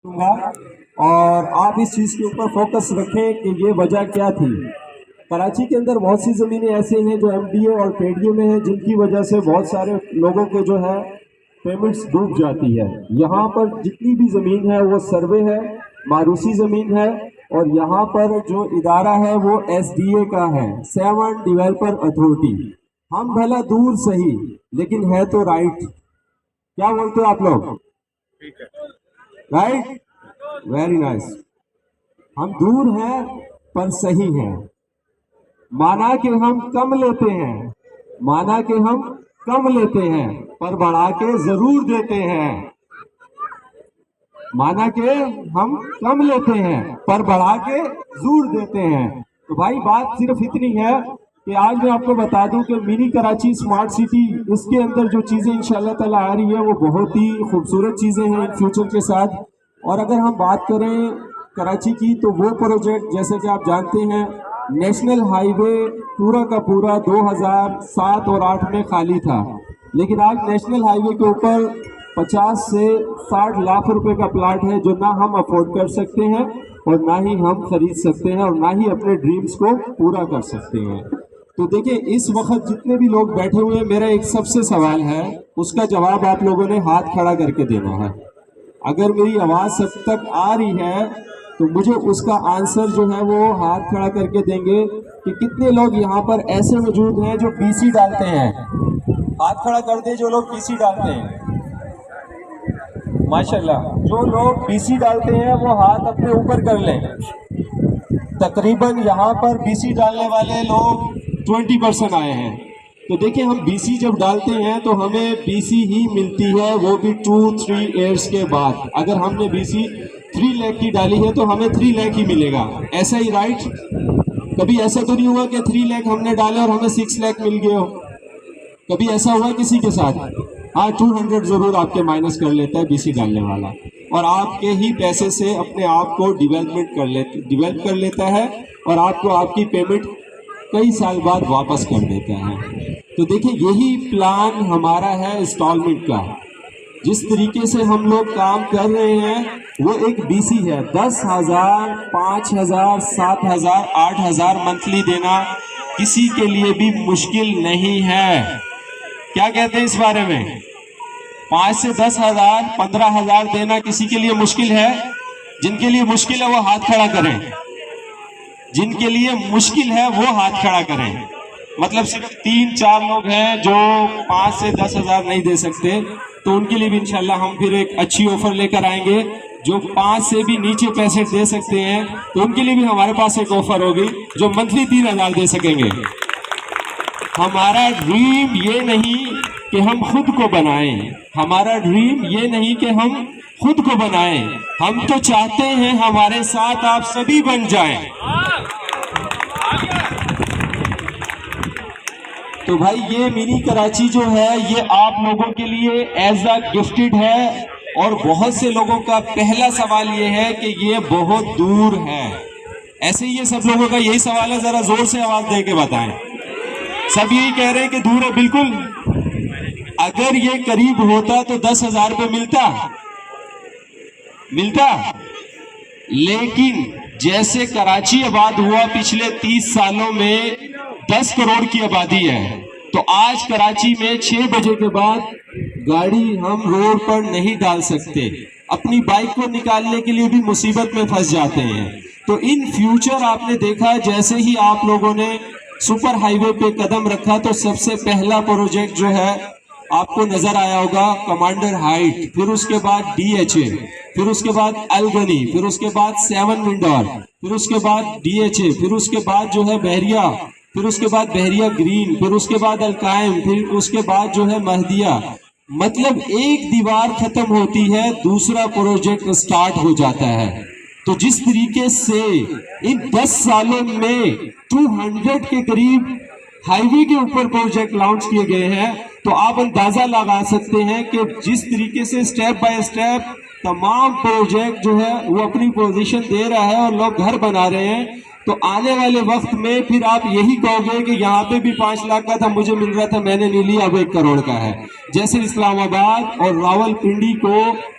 दूंगा और आप इस चीज़ के ऊपर फोकस रखें कि ये वजह क्या थी। कराची के अंदर बहुत सी ज़मीनें ऐसे हैं जो एमडीए और पेडीए में हैं, जिनकी वजह से बहुत सारे लोगों के जो है पेमेंट्स डूब जाती है। यहाँ पर जितनी भी ज़मीन है वो सर्वे है, मारूसी ज़मीन है, और यहाँ पर जो इदारा है वो एसडीए का है, सेवन डेवलपर अथॉरिटी। हम भला दूर सही लेकिन है तो राइट। क्या बोलते हो आप लोग? Right, very nice. हम दूर हैं पर सही हैं। माना कि हम कम लेते हैं, माना कि हम कम लेते हैं पर बढ़ा के जरूर देते हैं। माना कि हम कम लेते हैं पर बढ़ा के जरूर देते हैं। तो भाई बात सिर्फ इतनी है कि आज मैं आपको बता दूं कि मिनी कराची स्मार्ट सिटी, इसके अंदर जो चीज़ें इंशाल्लाह ताला आ रही है वो बहुत ही खूबसूरत चीज़ें हैं इन फ्यूचर के साथ। और अगर हम बात करें कराची की तो वो प्रोजेक्ट जैसे कि आप जानते हैं नेशनल हाईवे पूरा का पूरा 2007 और 8 में खाली था, लेकिन आज नेशनल हाईवे के ऊपर 50 से 60 लाख रुपए का प्लाट है जो ना हम अफोर्ड कर सकते हैं और ना ही हम खरीद सकते हैं और ना ही अपने ड्रीम्स को पूरा कर सकते हैं। तो देखिए इस वक्त जितने भी लोग बैठे हुए हैं, मेरा एक सबसे सवाल है, उसका जवाब आप लोगों ने हाथ खड़ा करके देना है। अगर मेरी आवाज़ सब तक आ रही है तो मुझे उसका आंसर जो है वो हाथ खड़ा करके देंगे कि कितने लोग यहाँ पर ऐसे मौजूद हैं जो पीसी डालते हैं। हाथ खड़ा कर दे जो लोग पीसी डालते हैं। माशाल्लाह, जो लोग पीसी डालते हैं वो हाथ अपने ऊपर कर लें। तकरीबन यहाँ पर बीसी डालने वाले लोग 20% आए हैं। तो देखिए हम बीसी जब डालते हैं तो हमें बीसी ही मिलती है, वो भी 2-3 ईयर्स के बाद। अगर हमने बीसी 3 लाख की डाली है तो हमें 3 लाख ही मिलेगा, ऐसा ही राइट? कभी ऐसा तो नहीं हुआ कि 3 लाख हमने डाले और हमें 6 लाख मिल गए हो? कभी ऐसा हुआ किसी के साथ? हाँ, 200 जरूर आपके माइनस कर लेता है बीसी डालने वाला, और आपके ही पैसे से अपने आप को डेवलप कर लेता है और आपको आपकी पेमेंट कई साल बाद वापस कर देता है। तो देखिए यही प्लान हमारा है इंस्टॉलमेंट का। जिस तरीके से हम लोग काम कर रहे हैं वो एक बीसी है। 10,000, 5,000, 7,000, 8,000 मंथली देना किसी के लिए भी मुश्किल नहीं है। क्या कहते हैं इस बारे में? 5 से 10,000, 15,000 देना किसी के लिए मुश्किल है? जिनके लिए मुश्किल है वो हाथ खड़ा करें। जिनके लिए मुश्किल है वो हाथ खड़ा करें। मतलब सिर्फ 3-4 लोग हैं जो 5 से 10,000 नहीं दे सकते, तो उनके लिए भी इंशाल्लाह हम फिर एक अच्छी ऑफर लेकर आएंगे। जो 5 से भी नीचे पैसे दे सकते हैं तो उनके लिए भी हमारे पास एक ऑफर होगी जो मंथली 3,000 दे सकेंगे। हमारा ड्रीम ये नहीं कि हम खुद को बनाएं, हमारा ड्रीम ये नहीं कि हम खुद को बनाएं, हम तो चाहते हैं हमारे साथ आप सभी बन जाएं। तो भाई ये मिनी कराची जो है ये आप लोगों के लिए एज अ गिफ्टेड है, और बहुत से लोगों का पहला सवाल ये है कि ये बहुत दूर है। ऐसे ही ये सब लोगों का यही सवाल है, जरा जोर से आवाज दे के बताएं। सब यही कह रहे हैं कि दूर है। बिल्कुल, अगर ये करीब होता तो 10,000 पे मिलता, लेकिन जैसे कराची आबाद हुआ पिछले 30 सालों में 10 करोड़ की आबादी है, तो आज कराची में 6 बजे के बाद गाड़ी हम रोड पर नहीं डाल सकते, अपनी बाइक को निकालने के लिए भी मुसीबत में फंस जाते हैं। तो इन फ्यूचर आपने देखा जैसे ही आप लोगों ने सुपर हाईवे पे कदम रखा तो सबसे पहला प्रोजेक्ट जो है आपको नजर आया होगा कमांडर हाइट, फिर उसके बाद डीएचए, फिर उसके बाद अलगनी, फिर उसके बाद 7 विंडोर, फिर उसके बाद डीएचए, फिर उसके बाद जो है बहरिया, फिर उसके बाद बहरिया ग्रीन, फिर उसके बाद अलकायम, फिर उसके बाद जो है महदिया। मतलब एक दीवार खत्म होती है दूसरा प्रोजेक्ट स्टार्ट हो जाता है। तो जिस तरीके से इन 10 सालों में 200 के करीब हाईवे के ऊपर प्रोजेक्ट लॉन्च किए गए हैं, तो आप अंदाजा लगा सकते हैं कि जिस तरीके से स्टेप बाय स्टेप तमाम प्रोजेक्ट जो है वो अपनी पोजीशन दे रहा है और लोग घर बना रहे हैं, तो आने वाले वक्त में फिर आप यही कहोगे कि यहाँ पे भी 5 लाख का था, मुझे मिल रहा था, मैंने नहीं लिया, अब 1 करोड़ का है। जैसे इस्लामाबाद और रावलपिंडी को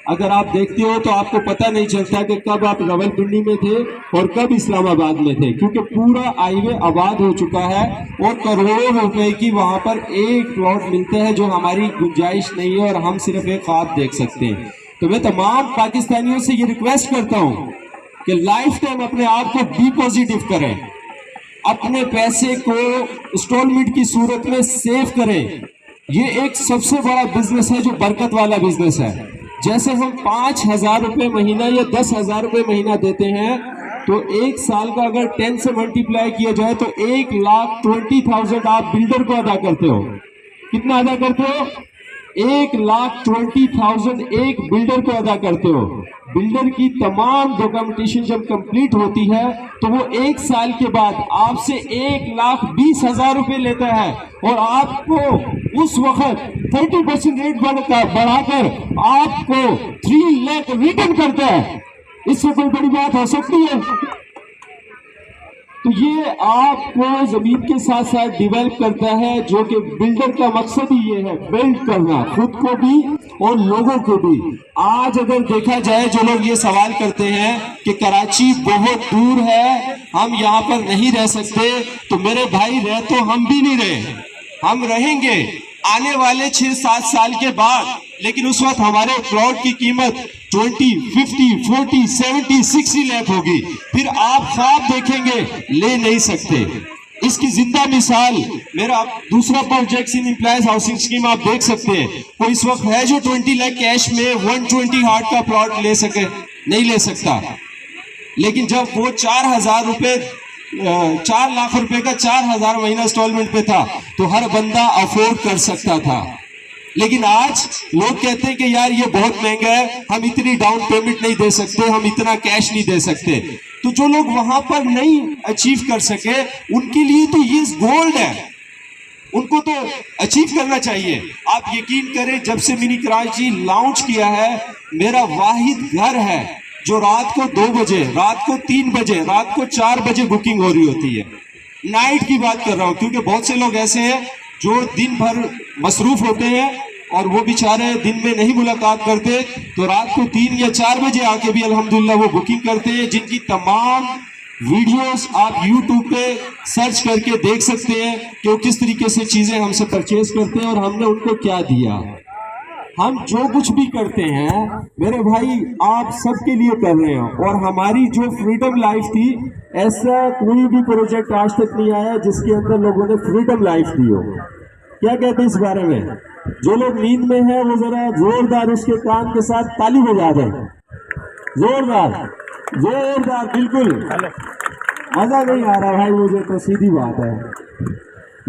अगर आप देखते हो तो आपको पता नहीं चलता कि कब आप रावलपिंडी में थे और कब इस्लामाबाद में थे, क्योंकि पूरा हाईवे आबाद हो चुका है और करोड़ों रुपए की वहां पर एक प्लॉट मिलते हैं जो हमारी गुंजाइश नहीं है और हम सिर्फ एक ख्वाब देख सकते हैं। तो मैं तमाम पाकिस्तानियों से ये रिक्वेस्ट करता हूं कि लाइफ टाइम अपने आप को बी पॉजिटिव करें, अपने पैसे को इंस्टॉलमेंट की सूरत में सेव करें। ये एक सबसे बड़ा बिजनेस है जो बरकत वाला बिजनेस है। जैसे हम 5,000 रुपए महीना या 10,000 रुपए महीना देते हैं तो एक साल का अगर 10 से मल्टीप्लाई किया जाए तो 1,20,000 आप बिल्डर को अदा करते हो। कितना अदा करते हो? 1,20,000 एक बिल्डर को अदा करते हो। बिल्डर की तमाम डॉक्यूमेंटेशन जब कंप्लीट होती है तो वो एक साल के बाद आपसे 1,20,000 रुपए लेता है और आपको उस वक्त 30% रेट बढ़ाकर आपको 3 लाख रिटर्न करता है। इससे कोई बड़ी बात हो सकती है? तो ये आपको जमीन के साथ साथ डिवेल्प करता है, जो कि बिल्डर का मकसद ही ये है, बिल्ड करना खुद को भी और लोगों को भी। आज अगर देखा जाए, जो लोग ये सवाल करते हैं कि कराची बहुत दूर है, हम यहाँ पर नहीं रह सकते, तो मेरे भाई रह तो हम भी नहीं रहे, हम रहेंगे आने वाले 6-7 साल के बाद, लेकिन उस वक्त हमारे प्लॉट की कीमत 20, 50, 40, 70, 60 लाख होगी। फिर आप ख्वाब देखेंगे, ले नहीं सकते। इसकी जिंदा मिसाल मेरा दूसरा project in employees housing scheme आप देख सकते हैं। कोई इस वक्त है जो 20 लाख कैश में 120 हार्ट का प्लॉट ले सके? नहीं ले सकता। लेकिन जब वो 4,000 रुपए 4 लाख रुपए का 4,000 महीना इंस्टॉलमेंट पे था तो हर बंदा अफोर्ड कर सकता था। लेकिन आज लोग कहते हैं कि यार ये बहुत महंगा है, हम इतनी डाउन पेमेंट नहीं दे सकते, हम इतना कैश नहीं दे सकते। तो जो लोग वहां पर नहीं अचीव कर सके उनके लिए तो ये गोल्ड है, उनको तो अचीव करना चाहिए। आप यकीन करें, जब से मिनी कराची लॉन्च किया है, मेरा वाहिद घर है जो रात को 2 बजे, रात को 3 बजे, रात को 4 बजे बुकिंग हो रही होती है। नाइट की बात कर रहा हूं, क्योंकि बहुत से लोग ऐसे हैं जो दिन भर मसरूफ होते हैं और वो बेचारे दिन में नहीं मुलाकात करते, तो रात को 3 या 4 बजे आके भी अल्हम्दुलिल्लाह वो बुकिंग करते हैं, जिनकी तमाम वीडियोस आप YouTube पे सर्च करके देख सकते हैं कि वो किस तरीके से चीजें हमसे परचेज करते हैं और हमने उनको क्या दिया। हम जो कुछ भी करते हैं मेरे भाई आप सबके लिए कर रहे हैं, और हमारी जो फ्रीडम लाइफ थी, ऐसा कोई भी प्रोजेक्ट आज तक नहीं आया जिसके अंदर लोगों ने फ्रीडम लाइफ दी हो। क्या कहते हैं इस बारे में? जो लोग नींद में है वो जरा जोरदार उसके कान के साथ ताली बजा दें, जोरदार जोरदार। बिल्कुल मजा नहीं आ रहा भाई मुझे, तो सीधी बात है,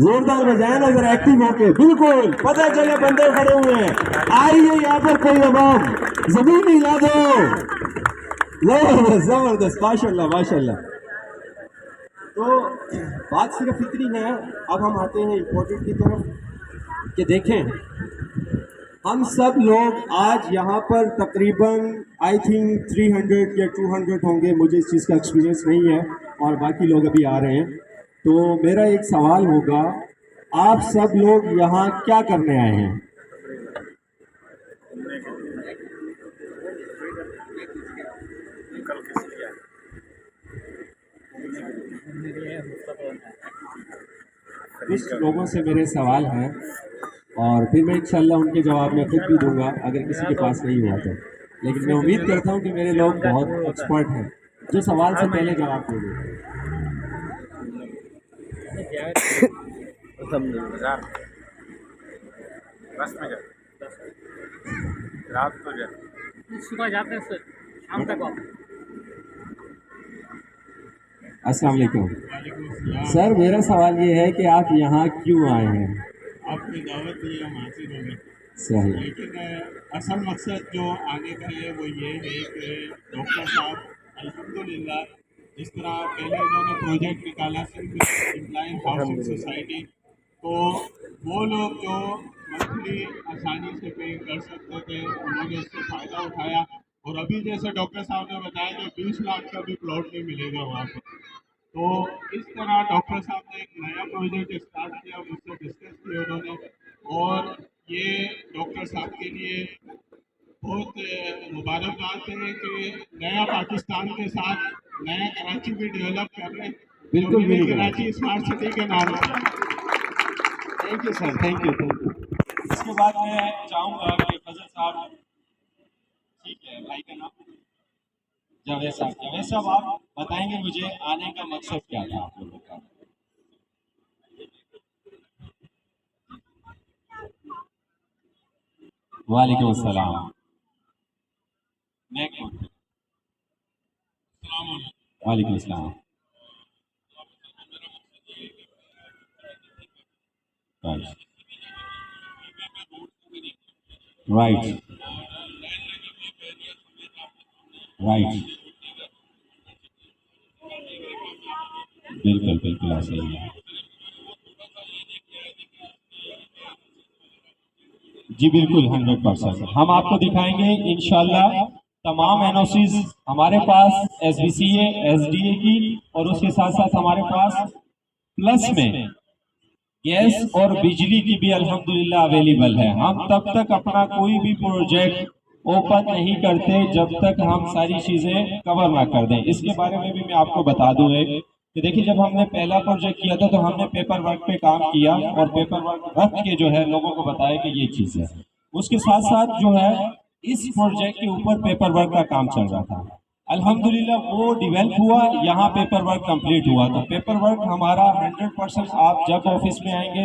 जोरदार बजाए ना जरा एक्टिव होके। बिल्कुल पता चले बंदे खड़े हुए हैं, आइए यहाँ पर कोई अवाम जमीन हिला दो। जबरदस्त, माशाल्लाह माशाल्लाह। तो बात सिर्फ इतनी है। अब हम आते हैं इम्पोर्टेंट की तरफ कि देखें, हम सब लोग आज यहाँ पर तकरीबन आई थिंक 300 या 200 होंगे, मुझे इस चीज़ का एक्सपीरियंस नहीं है, और बाकी लोग अभी आ रहे हैं। तो मेरा एक सवाल होगा, आप सब लोग यहाँ क्या करने आए हैं? कुछ लोगों से मेरे सवाल हैं और फिर मैं इंशाल्लाह उनके जवाब में खुद भी दूंगा अगर किसी के पास नहीं हुआ तो। लेकिन मैं उम्मीद करता हूँ कि मेरे लोग बहुत एक्सपर्ट हैं जो सवाल से पहले जवाब देंगे। रात को सुबह जाते हैं सर, शाम तक वापस। अस्सलाम वालेकुम सर, मेरा सवाल ये है कि आप यहाँ क्यों आए हैं? आपकी दावत दी हम हाजिर होंगे। सही। लेकिन असल मकसद जो आने का है वो ये है कि डॉक्टर साहब अल्हम्दुलिल्लाह जिस तरह पहले उन्होंने प्रोजेक्ट निकाला सिर्फ एम्प्लॉय हाउसिंग सोसाइटी, तो वो लोग जो मंथली आसानी से पे कर सकते थे उन्होंने इससे फ़ायदा उठाया। और अभी जैसे डॉक्टर साहब ने बताया कि 20 लाख का भी प्लॉट नहीं मिलेगा वहाँ पर। तो इस तरह डॉक्टर साहब ने एक नया प्रोजेक्ट स्टार्ट किया, मुझसे डिस्कस किया उन्होंने, और ये डॉक्टर साहब के लिए बहुत मुबारकबाद है कि नया पाकिस्तान के साथ नया कराची भी डेवलप कर रहे हैं, बिल्कुल, जो मिनी बिल्कुल। कराची स्मार्ट सिटी के नाम से। Thank you sir, thank you, thank you. इसके बाद मैं चाहूँगा कि फजल साहब, ठीक है भाई का नाम जावेद साहब आप बताएंगे मुझे आने का मकसद क्या था आप लोगों का। वालेकुम अस्सलाम। मैं कौन? वालेकुम अस्सलाम। राइट, राइट, बिल्कुल बिल्कुल ऐसे ही है। जी बिल्कुल, 100% हम आपको दिखाएंगे इंशाल्लाह। तमाम एनओसीज हमारे पास एसबीसीए एसडीए की, और उसके साथ साथ हमारे पास प्लस में गैस और बिजली की भी अल्हम्दुलिल्लाह अवेलेबल है। हम तब तक अपना कोई भी प्रोजेक्ट ओपन नहीं करते जब तक हम सारी चीजें कवर ना कर दें। इसके बारे में भी मैं आपको बता दूं एक कि देखिए, जब हमने पहला प्रोजेक्ट किया था तो हमने पेपर वर्क पे काम किया और पेपर वर्क रख के जो है लोगों को बताया कि ये चीज है। उसके साथ साथ जो है इस प्रोजेक्ट के ऊपर पेपर वर्क का काम चल रहा था। अल्हम्दुलिल्लाह वो डेवलप हुआ, यहाँ पेपर वर्क कंप्लीट हुआ। तो पेपर वर्क हमारा 100%, आप जब ऑफिस में आएंगे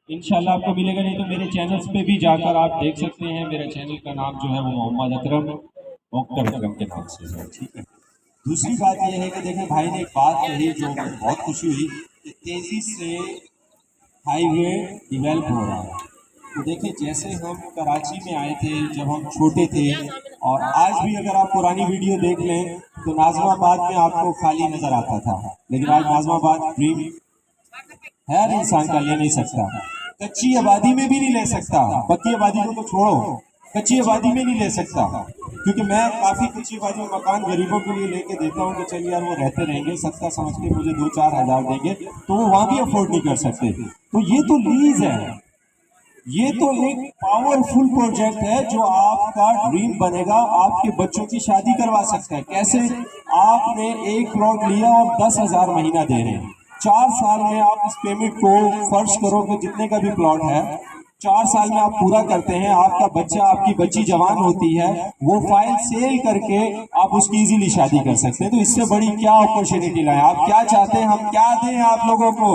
इंशाल्लाह आपको मिलेगा। नहीं तो मेरे चैनल्स पे भी जाकर आप देख सकते हैं। मेरे चैनल का नाम जो है वो मोहम्मद अकरम डॉक्टर अकरम के नाम से है, ठीक है। दूसरी बात यह है कि देखें, भाई ने एक बात कही जो मुझे बहुत खुशी हुई कि तेजी से हाईवे डेवलप हो रहा है। तो देखिए, जैसे हम कराची में आए थे जब हम छोटे थे, और आज भी अगर आप पुरानी वीडियो देख लें तो नाजमाबाद में आपको खाली नजर आता था, लेकिन आज नाजमाबाद ड्रीम हर इंसान का ले नहीं सकता। कच्ची आबादी में भी नहीं ले सकता, पक्की आबादी को तो छोड़ो, कच्ची आबादी में नहीं ले सकता। क्योंकि मैं काफी कच्ची आबादी में मकान गरीबों के लिए लेके देता हूँ कि चल यार वो रहते रहेंगे, सस्ता समझ के मुझे 2-4 हजार देंगे, तो वो वहां भी अफोर्ड नहीं कर सकते। तो ये तो लीज है, ये तो एक पावरफुल प्रोजेक्ट है जो आपका ड्रीम बनेगा, आपके बच्चों की शादी करवा सकता है। कैसे? आपने एक प्लॉट लिया और 10,000 महीना दे रहे हैं, 4 साल में आप इस पेमेंट को फर्ज करो कि जितने का भी प्लॉट है 4 साल में आप पूरा करते हैं, आपका बच्चा आपकी बच्ची जवान होती है, वो फाइल सेल करके आप उसकी इजीली शादी कर सकते हैं। तो इससे बड़ी क्या अपॉर्चुनिटी लाए? आप क्या चाहते हैं, हम क्या दें आप लोगों को?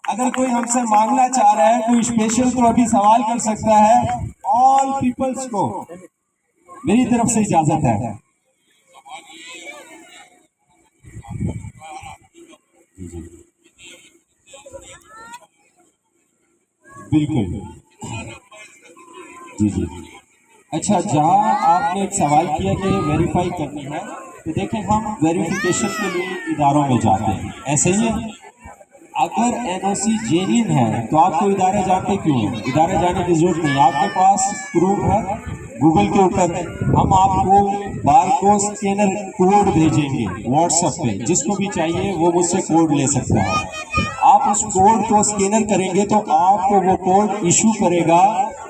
अगर कोई हमसे मांगना चाह रहा है कोई स्पेशल, तो अभी सवाल कर सकता है। ऑल पीपल्स को मेरी तरफ से इजाजत है। बिल्कुल, जी जी। अच्छा, जहाँ आपने एक सवाल किया कि वेरीफाई करनी है, तो देखें हम वेरिफिकेशन के लिए इदारों में जाते हैं, ऐसे ही है। अगर एनओसी जेन्युइन है तो आपको इदारे जाते क्यों हैं? इदारे जाने की जरूरत नहीं, आपके पास प्रूफ है गूगल के ऊपर। हम आपको बारकोड स्कैनर कोड भेजेंगे व्हाट्सएप पे, जिसको भी चाहिए वो मुझसे कोड ले सकता है। आप उस कोड को स्कैनर करेंगे तो आपको वो कोड इशू करेगा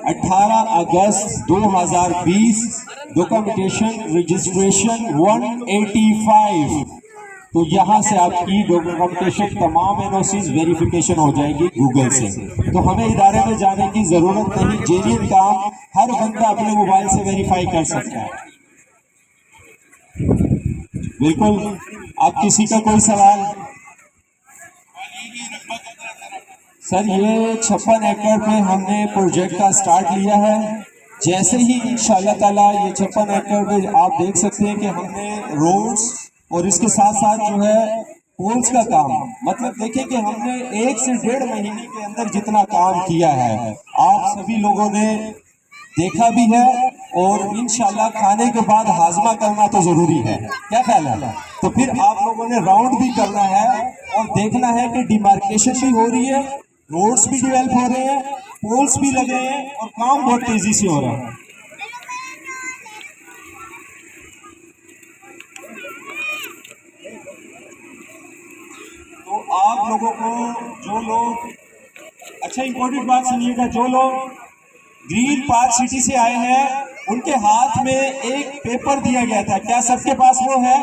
18 अगस्त 2020, डॉक्यूमेंटेशन रजिस्ट्रेशन 185। तो यहाँ से आपकी डॉक्यूमेंटेशन तमाम एनओसीज वेरिफिकेशन हो जाएगी गूगल से। तो हमें इदारे में जाने की जरूरत नहीं, जेन्युइन काम हर बंदा अपने मोबाइल से वेरीफाई कर सकता है। बिल्कुल। अब किसी का कोई सवाल? सर, ये 56 एकड़ पे हमने प्रोजेक्ट का स्टार्ट लिया है। जैसे ही इंशाल्लाह ताला ये 56 एकड़ पे आप देख सकते हैं कि हमने रोड्स और इसके साथ साथ जो है पोल्स का काम, मतलब देखें कि हमने 1 से 1.5 महीने के अंदर जितना काम किया है आप सभी लोगों ने देखा भी है, और इंशाल्लाह खाने के बाद हाजमा करना तो जरूरी है। क्या ख्याल है? तो फिर आप लोगों ने राउंड भी करना है और देखना है कि डिमार्केशन भी हो रही है, रोड्स भी डेवलप हो रहे हैं, पोल्स भी लगे हैं और काम बहुत तेजी से हो रहा है। तो आप लोगों को, जो लोग, अच्छा इंपॉर्टेंट बात सुनिएगा, जो लोग ग्रीन पार्क सिटी से आए हैं, उनके हाथ में एक पेपर दिया गया था। क्या सबके पास वो है?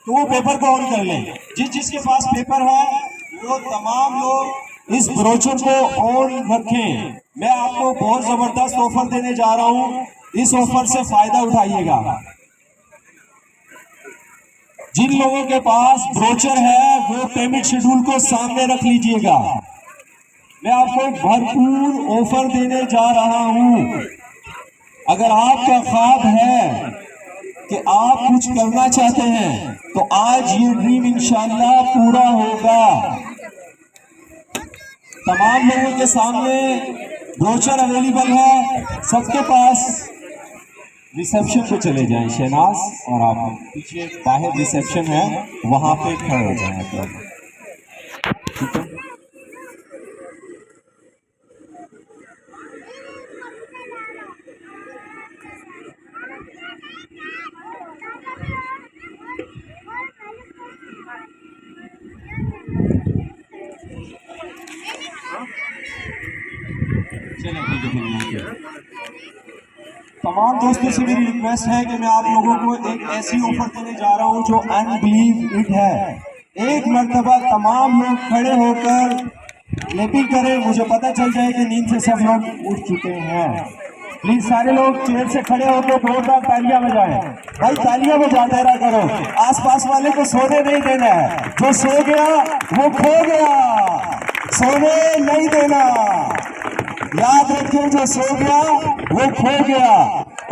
तो वो पेपर को ऑन कर लें। जिसके पास पेपर है वो तमाम लोग इस ब्रोचर को ऑन रखें। मैं आपको बहुत जबरदस्त ऑफर देने जा रहा हूं, इस ऑफर से फायदा उठाइएगा। जिन लोगों के पास ब्रोचर है वो पेमेंट शेड्यूल को सामने रख लीजिएगा। मैं आपको भरपूर ऑफर देने जा रहा हूं। अगर आपका ख्वाब है कि आप कुछ करना चाहते हैं तो आज ये ड्रीम इंशाल्लाह पूरा होगा। तमाम लोगों के सामने ब्रोचर अवेलेबल है, सबके पास। रिसेप्शन पे चले जाएं शहनाज, और आप पीछे बाहर रिसेप्शन है वहां पे खड़े हो जाएं। ठीक है, तमाम दोस्तों से मेरी रिक्वेस्ट है कि मैं आप लोगों को एक ऐसी ऑफर देने जा रहा हूं जो अनबिलीव इट है। एक मर्तबा तमाम लोग खड़े होकर क्लैपिंग करें, मुझे पता चल जाए कि नींद से सब लोग उठ चुके हैं। प्लीज सारे लोग चेयर से खड़े होकर जोरदार तालियां बजाएं। भाई तालियां बजाते रहा करो, आसपास वाले को सोने नहीं देना है। जो सो गया वो खो गया, सोने नहीं देना। याद रखें, जो सो गया वो खो गया।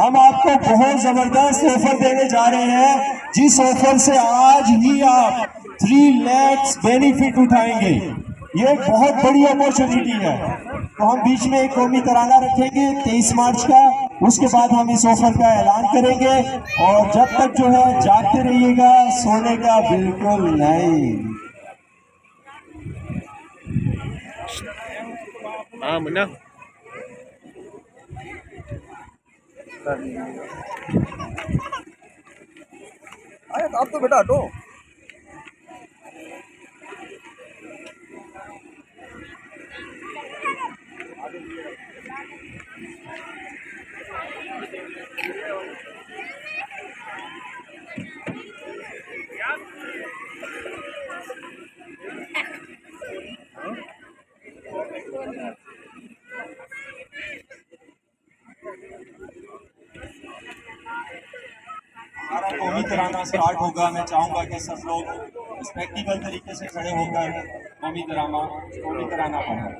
हम आपको बहुत जबरदस्त ऑफर देने जा रहे हैं, जिस ऑफर से आज ही आप 3 लाख बेनिफिट उठाएंगे। ये एक बहुत बड़ी अपॉर्चुनिटी है। तो हम बीच में एक कौमी तराना रखेंगे 23 मार्च का, उसके बाद हम इस ऑफर का ऐलान करेंगे। और जब तक जो है जागते रहिएगा, सोने का बिल्कुल नहीं। हाँ मुन्ना, अरे आप तो बेटा हटो। हमारा कौमी तराना स्टार्ट होगा। मैं चाहूँगा कि सब लोग रिस्पेक्टिबल तरीके से खड़े होकर कौमी तराना पढ़ें।